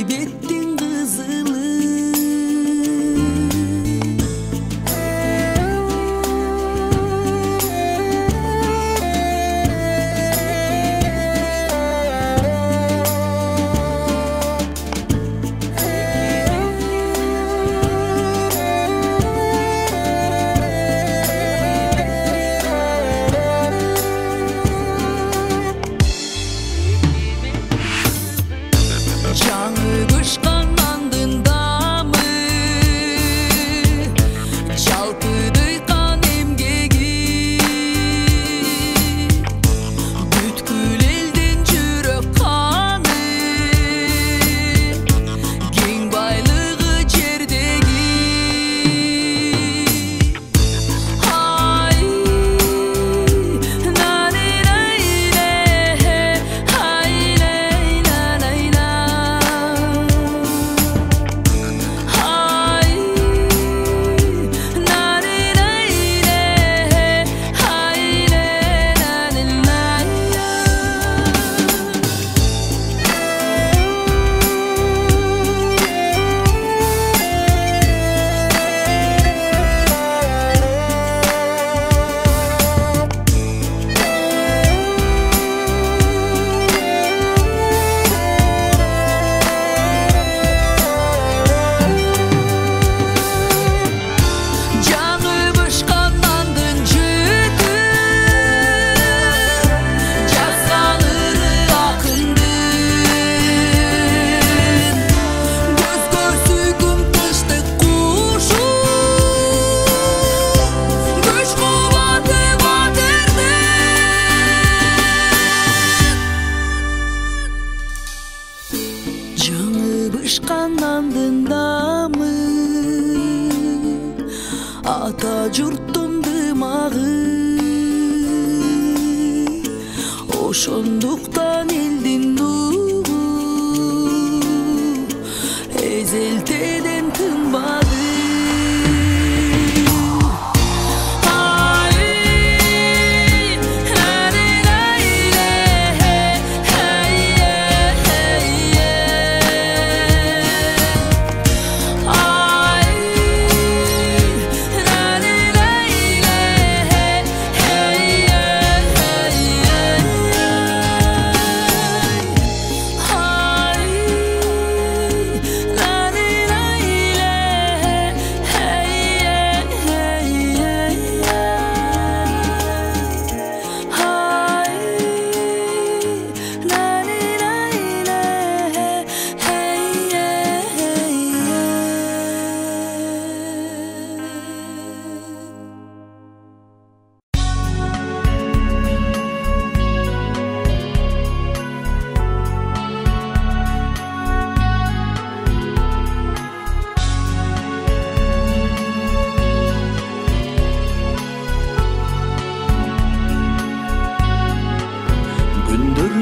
bettin kızılı. Canı kışkanlandığında mı çalpıdı kan emgegi, bütkül elden çürük kanı, gen baylığı çerdegi. Hay nane nayle, hay ley nanayla. Hay nane nayle, hay ley nanayla. Canı bışkanlandın cüdü, casanırı akındın. Göz görsügüm tıştık kuşu, güç kuvveti batırdın. Canı bışkanlandığında mı ata jurttun dymağı, oşonduktan eldin duğu ezelteden tınbadı. Hay nane nayle, hey hey. Ay nane nayle, hey hey. Hay nane nayle, hey hey. Hay nane nayle,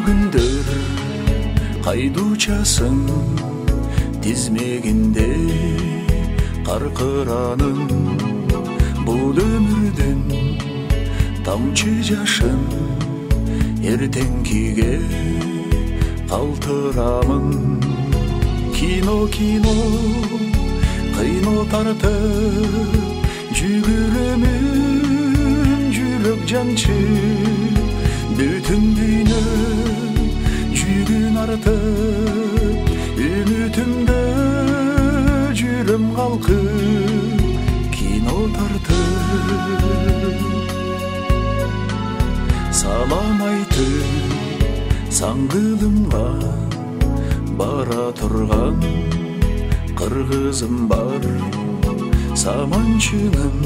Gündür kayduçasın dizmeginde qarqıranın, bu ömürden tamçı yaşın ertenkiге qaltıramın. Kino kıyno tartıp jügürümün jürek jançı, bütün dünya jürün artıp ümitimde jürüm kalkıp kino tartıp. Salam aytıp sаңгылымга bara turgan kırgızım var, samançının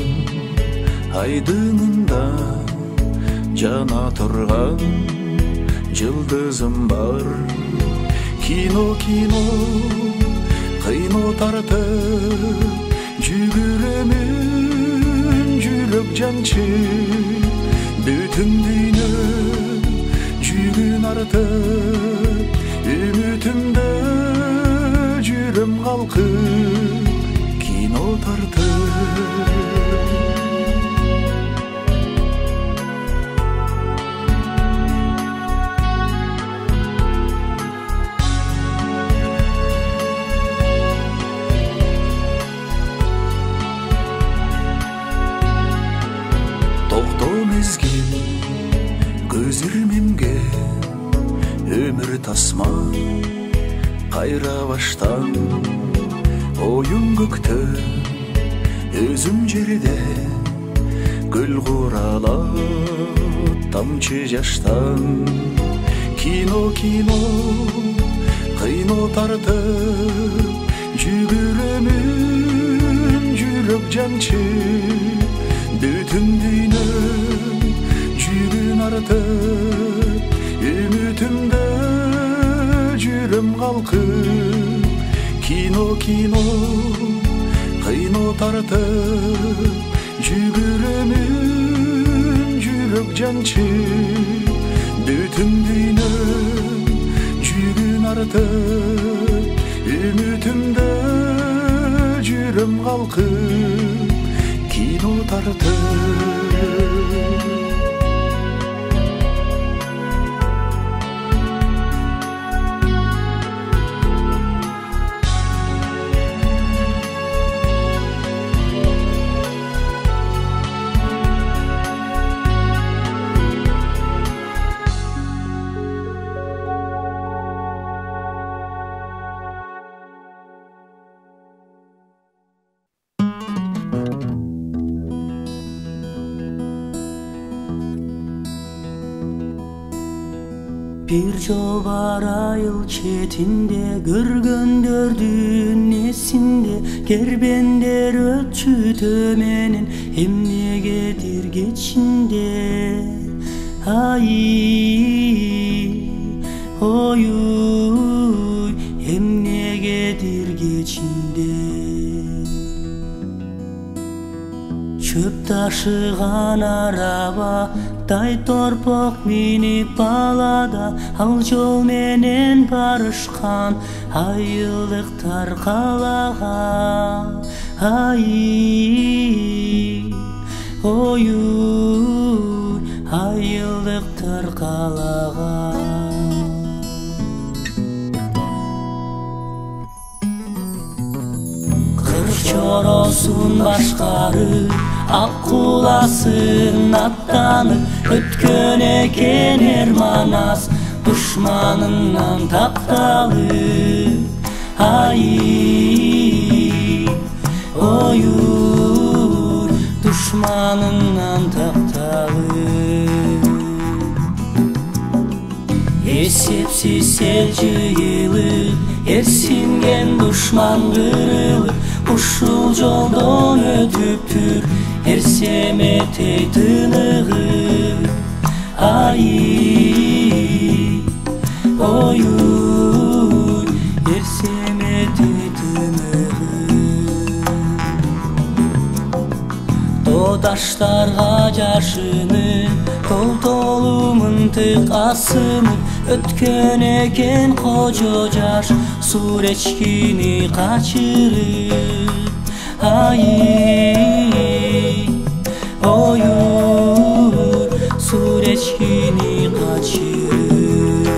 aydınında jana turgan yıldızım var. Kino kıyno tartıp jügürümün jürek jançı, bütün dünya jürün artıp ümitimde jürüm kalkıp kino tartıp. асман кайра баштан оюн көктө өзүм жерде гүл куралат тамчы жаштан кино кыйно тартып жүгүрөмүн жүрөк жанчы бүтүн дүйнө жүрүн артып үмүтүмдө жүрөм калкып кино кыйно тартып жүгүрөмүн жүрөк жанчы бүтүн дүйнө жүрүн артып үмүтүмдө жүрөм калкып кино тартып Bir жол бар айыл четинде көргөндөрдүн эсинде кербендер өтчү төменен эмнегедир кечинде ай оюй эмнегедир кечинде чөп ташыган араба тай торпок минип балада ал жол менен барышкан айылдыктар калага ай оюй айылдыктар калага кыр чоросун башкарып ак куласын аттанып өткөн экен Эрманас душманынан такталып ай оюй душманынан такталып эсепсиз сел жыйылып эрсинген душман кырылып ушул жолдон өтүптүр эрсеметей тыныгып ай оюй эрсеметей тыныгып тоо таштарга жашынып толтолу мынтык асынып өткөн экен кожо жаш Суречкини качырып ай оюй Суречкини качырып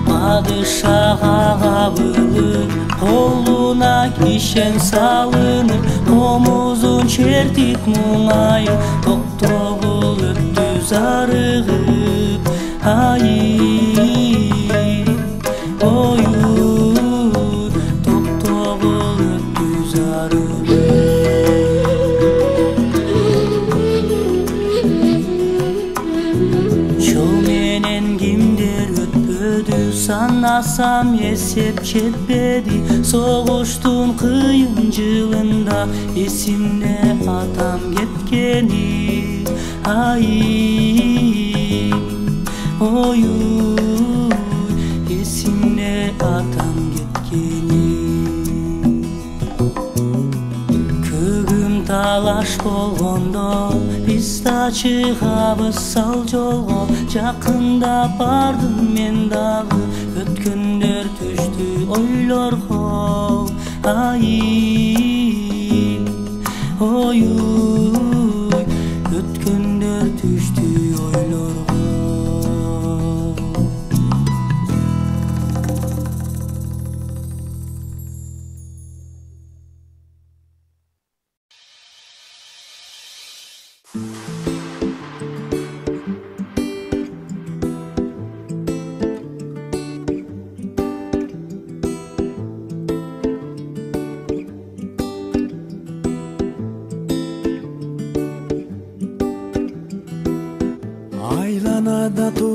падышага кабылып колуна кишен салынып комузун чертип муңайып токтогул өттү зарыгып ай оюй токтогул өттү зарыгып жол менен кимдер өтпөдү санасам эсеп жетпеди согуштун кыйын жылында эсимде атам кеткени ай оюй эсимде атам кеткени көгүм талаш болгондо биз да чыгабыз ал жолго жакында бардым мен дагы өткөндөр түштү ойлорго ай оюй өткөндөр түштү ойлорго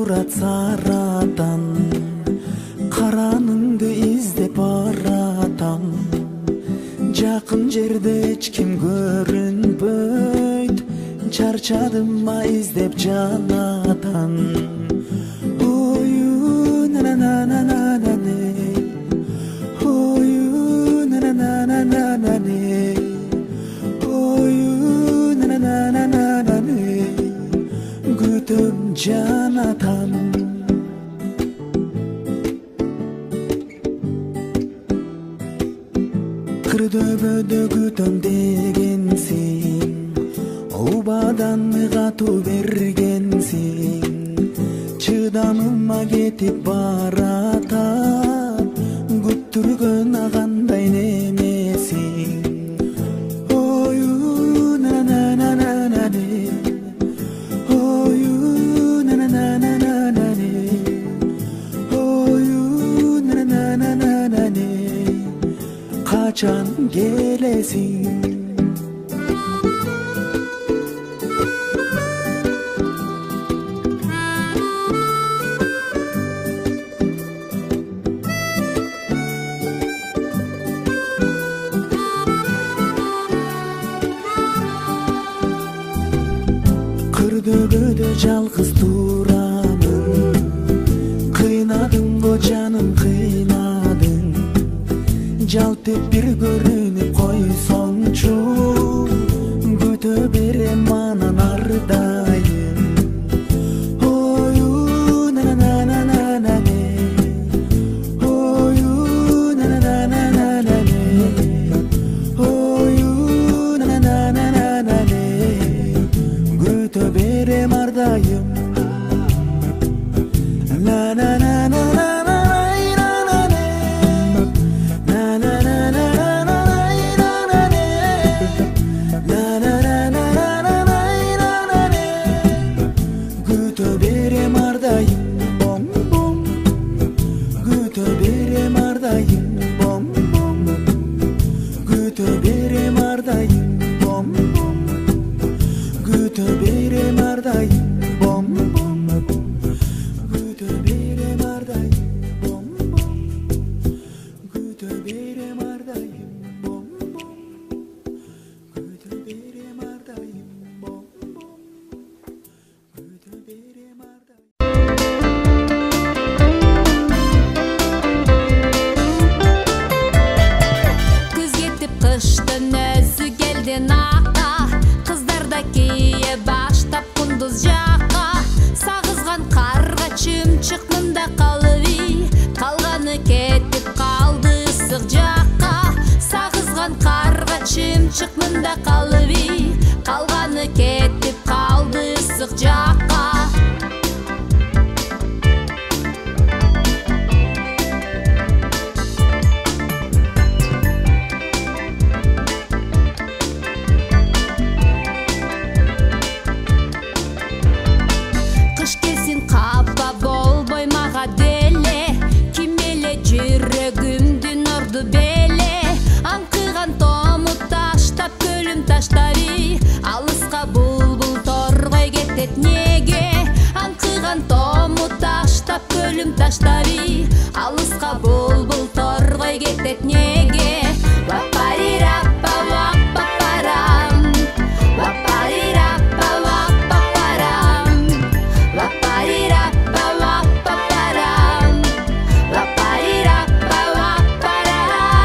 турат саратан, караныңды издеп баратам. Жакын жерде эч ким көрүнбөйт, чарчадым ма издеп жанатан. Ою на-на-на-на-на-не, ою на-на-на-на-на-не, ою на-на-на-на-на-не, күтөм жанатан. Кырдөбөдө күтөм дегенсиң, убадан катуу бергенсиң. Чыдамыма кетип баратат, күттүргөн агандай немесиң. Ою на-на-на-на-на-не, ою на-на-на-на-на-не, ою на-на-на-на-на-не, качан келесиң? Кырдөбөдө жалгыз турамын, кыйнадың го жаным, кыйнадың. Жалтып бир көрүнүп койсоңчу, күтө берем анан ардайым. Ою на-на-на-на-на-не, ою на-на-на-на-на-не, ою на-на-на-на-на-не, күтө берем ардайым. Күтө берем ардайым, бом-бом, күтө берем ардайым, бом-бом, күтө берем ардайым, бом-бом, күтө берем ардайым, бом-бом, күтө берем ардайым, бом-бом, күтө берем ардайым, бом-бом, күтө берем ардайым, бом-бом, күтө берем ардайым. Күз кетип кыштын өзү келди нака, кыздар да кие баштап кундуз жакка. Сагызган карга чымчык мында калыби, калганы кетип калды ысык жакка. Сагызган карга чымчык мында калыби, калганы кетип калды ысык жакка. Кыш келсин капа болбой мага деле, ким эле жүрөгүмдүн орду беле. Аңкыган тому таштап көлүм таштаби, алыска булбул торгой кетет неге. Аңкыган тому таштап көлүм таштаби, алыска булбул торгой кетет неге. Вапарираппа ваппапарам, вапарираппа ваппапарам, вапарираппа ваппапарам, вапарираппа ваппарам.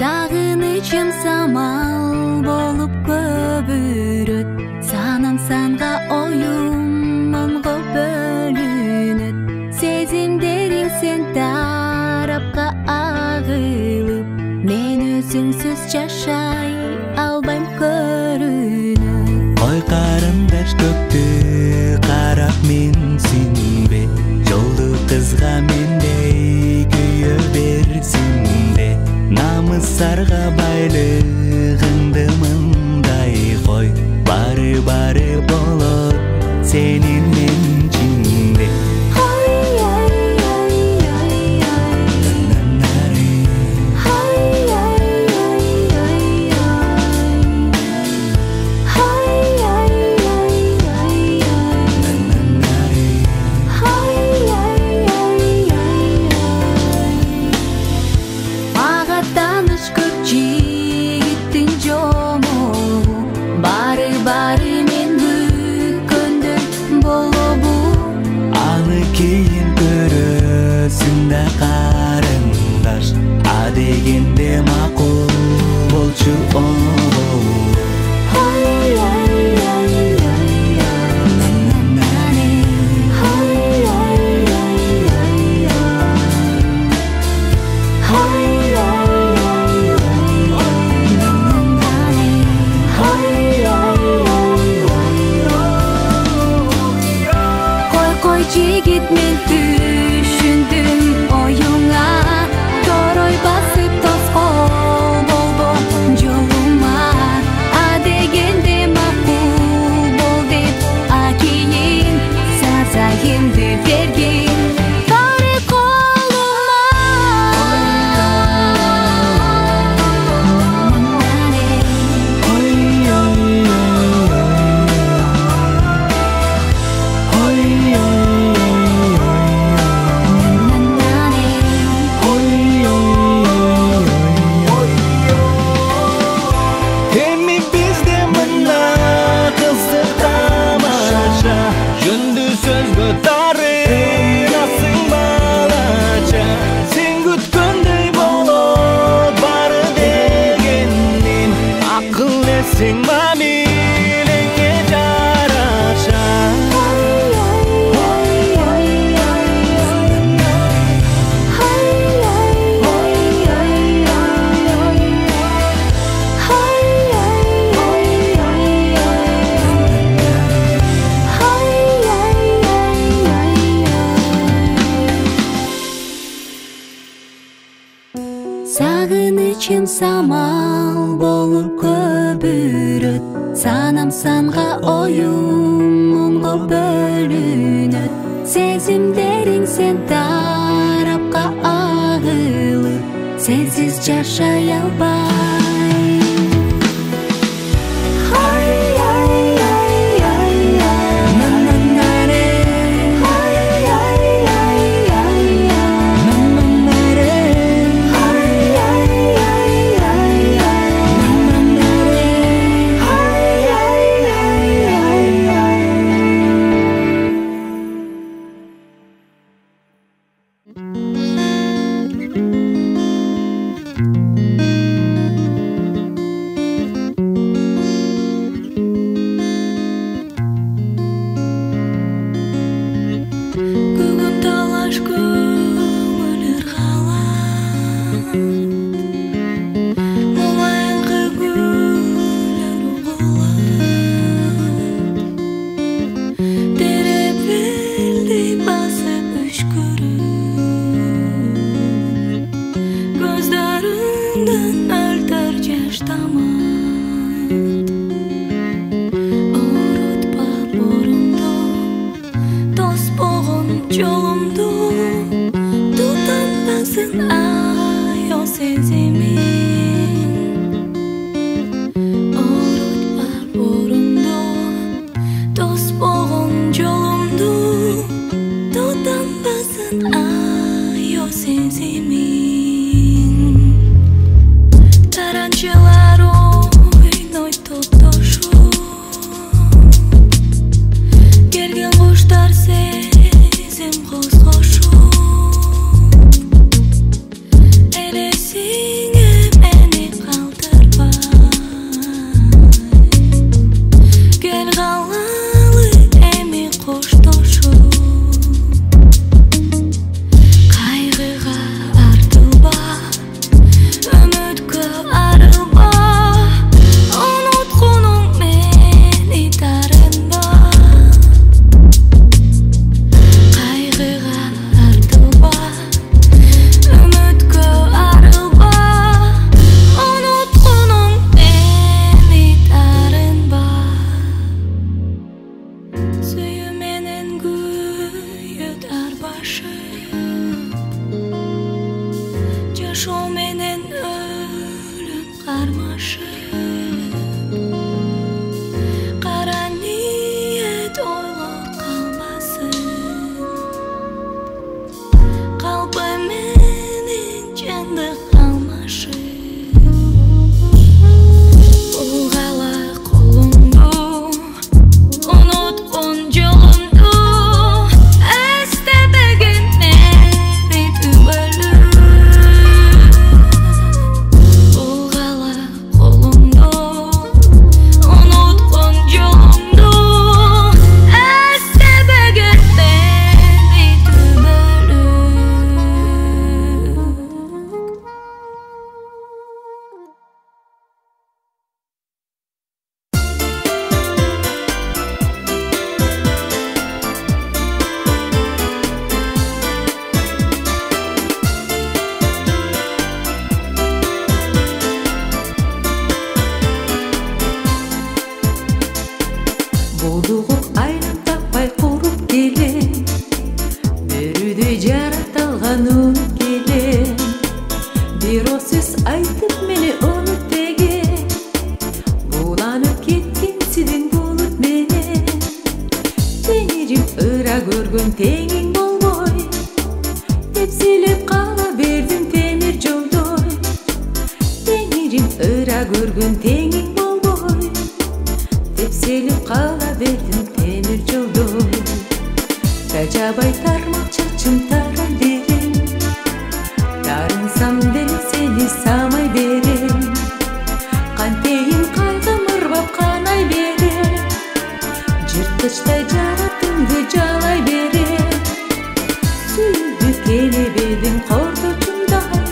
Сагынычым самал болуп көбүрөт, санам санга оюм онго бөлүнөт. Сезимдериң сен тарапка агылып, мен өзүңсүз жашай албайм көрүнөт. Ой карындаш көктү карап менсинбе, жолду кызга мендей күйө берсинбе. Намысарга байлыгыңды мындай кой, бары болот сенин менчиңде. Карындаш, адегенде макул болчу Koy jigit men düşündüm oyuna, Toroy basıp toskol bolbo joluma. Adegende makul bol dep akeyin, sazayımdı bergin tare koluma. Sing mami lenge jarasha, Сагынычым самал болуп көбүрөт, санам санга оюм онго бөлүнөт. Сезимдериң сен тарапка агылып, сенсиз жашай албайм. Tarançalar oynoydu кармашып кара ниет ойлоп калбасын калпы менен чындык алмашып бугала колуңду уnuткон жолумду эстебеген мени түбөлүп бугала колуңду уnuткон жолумду эстебеген мени түбөлүп Булдугуп айлап таппай куруп келем Бөрүдөй жаратылган унуп келем Бир ооз сөз айтып мени унут деген Буланып кеткенсиң булут менен Теңирим ыра көргөн теңиң болбой Деп сүйлөп кала бердим темир жолдой Теңирим ыра көргөн теңиң болбой Деп сөйлөп кала бердим темир жолдой Тажабай тармак чачым тарай берем Тарынсам деле сени самай берем Кантейин кайгым ырбап канай берем Жырткычтай жаратымды жалай берем Сүйүндү келебедим кордочумдай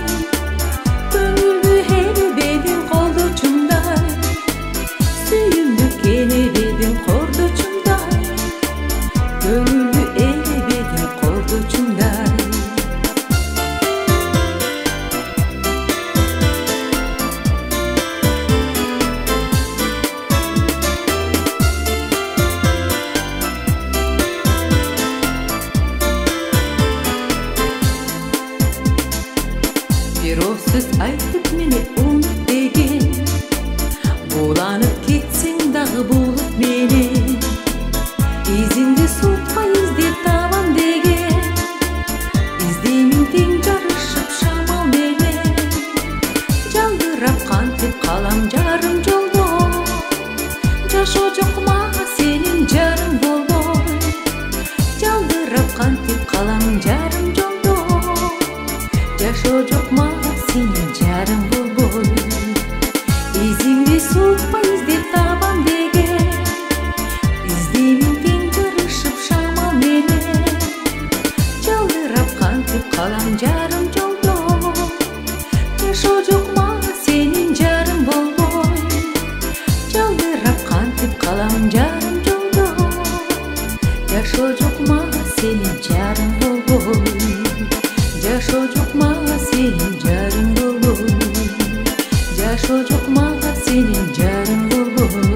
Көңүлдү элебедим колдочумдай Сүйүндү келебедим кордочумдай Көңүлдү элебедим кордочумдай Бир ооз сөз айтып мени унут деген Буланып кетсең дагы булут менен Изиңди суутпай издеп табам деген Издеймин тең жарышып шамал менен Жалдырап кантип калам жарым жолдо Жашоо жок мага сенин жарың болбой Жалдырап кантип калам жарым жолдо Жашоо жок мага сенин жарың болбой Изиңди суутпай издеп табам деген Издеймин тең жарышып шамал менен Жалдырап кантип калам жарым жолдо Жашоо жок мага сенин жарың болбой Жалдырап кантип калам жарым жолдо Жашоо жок мага сенин жарың болбой Жашоо жок мага сенин жарың болбой Жашоо жок мага сенин жарың болбой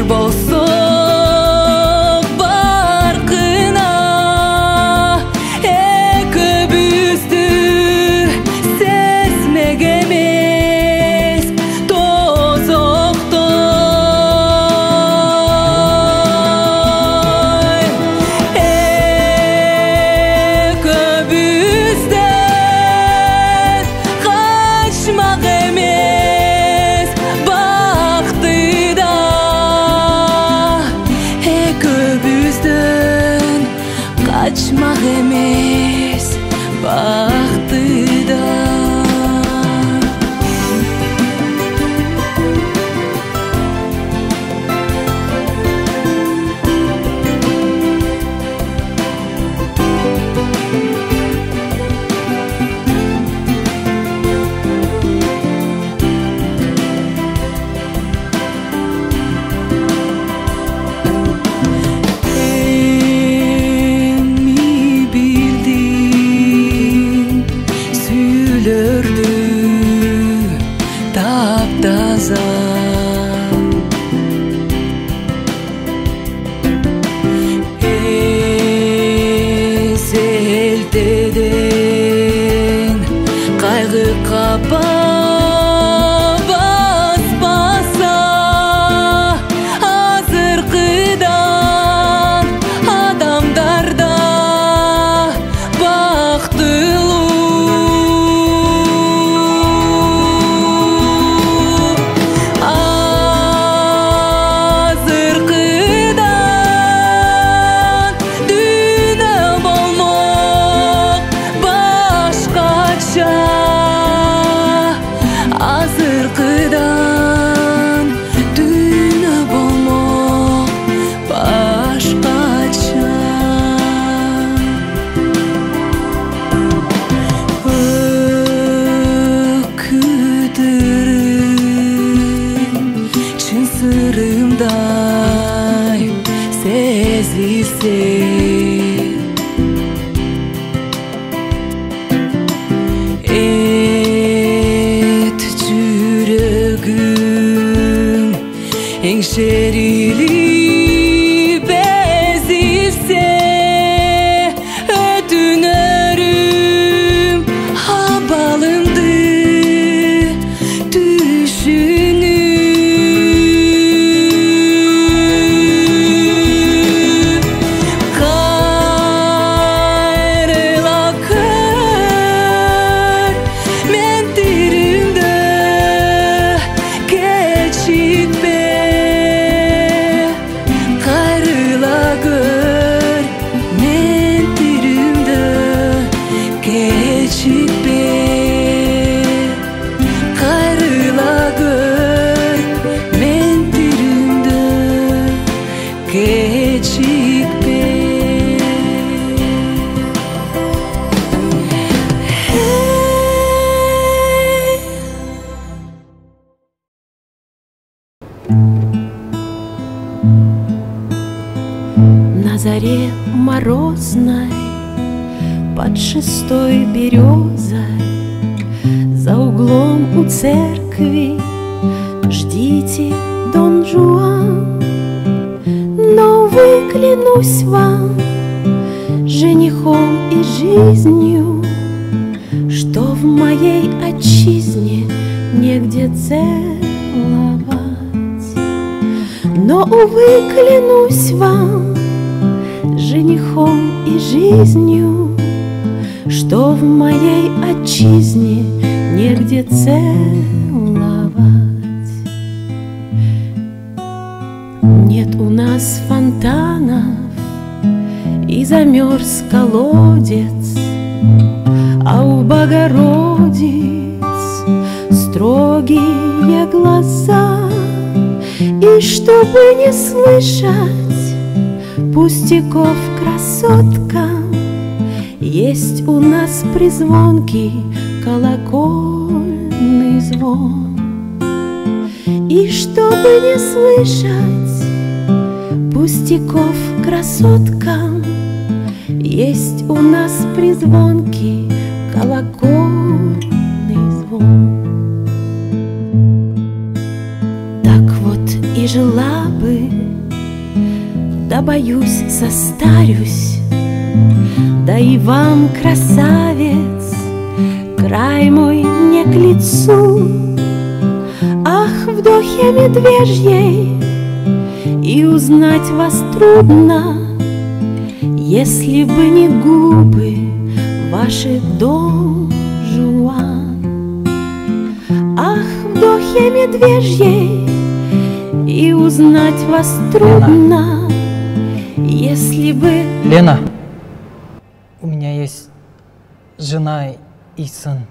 болсок баркына экөөбүздү сезмек эмес тозоктой экөөбүздөн качмак эмес бактыда экөөбүздөн качмак эмес бактыда Эми билдим сүйүүлөрдү таптаза эселтеден кайгы капа баспаса азыркыдан адамдарда бактылуу азыркыдан дүйнө болмок башкача азыркыдан дүйнө болмок башкача өкүдүрүм чын сырымдай сезилсе эт жүрөгүм эңшерилип безилсе өтүнөрүм абалымды түшүнүп кайрыла көр мен тиримде кечикпе кайрыла көр мен тиримде кечикпе кайрыла көр мен тиримде кечикпе На заре морозной под шестой березой за углом у церкви ждите Дон Жуан. Но увы, клянусь вам женихом и жизнью, что в моей отчизне негде целовать. Но увы, клянусь вам женихом и жизнью, что в моей отчизне негде целовать. Нет у нас фонтанов и замерз колодец, а у Богородиц строгие глаза. И чтобы не слышать пустяков красоткам, есть у нас призвонкий колокольный звон. И чтобы не слышать пустяков красоткам, есть у нас призвонкий колокольный звон. Так вот и жила бы да боюсь, состарюсь. Да и вам, красавец, край мой не к лицу. Ах, в духе медвежьей и узнать вас трудно, если бы не губы ваши, Дон Жуан. Ах, в духе медвежьей и узнать вас трудно, если бы... Лена, у меня есть жена и сын.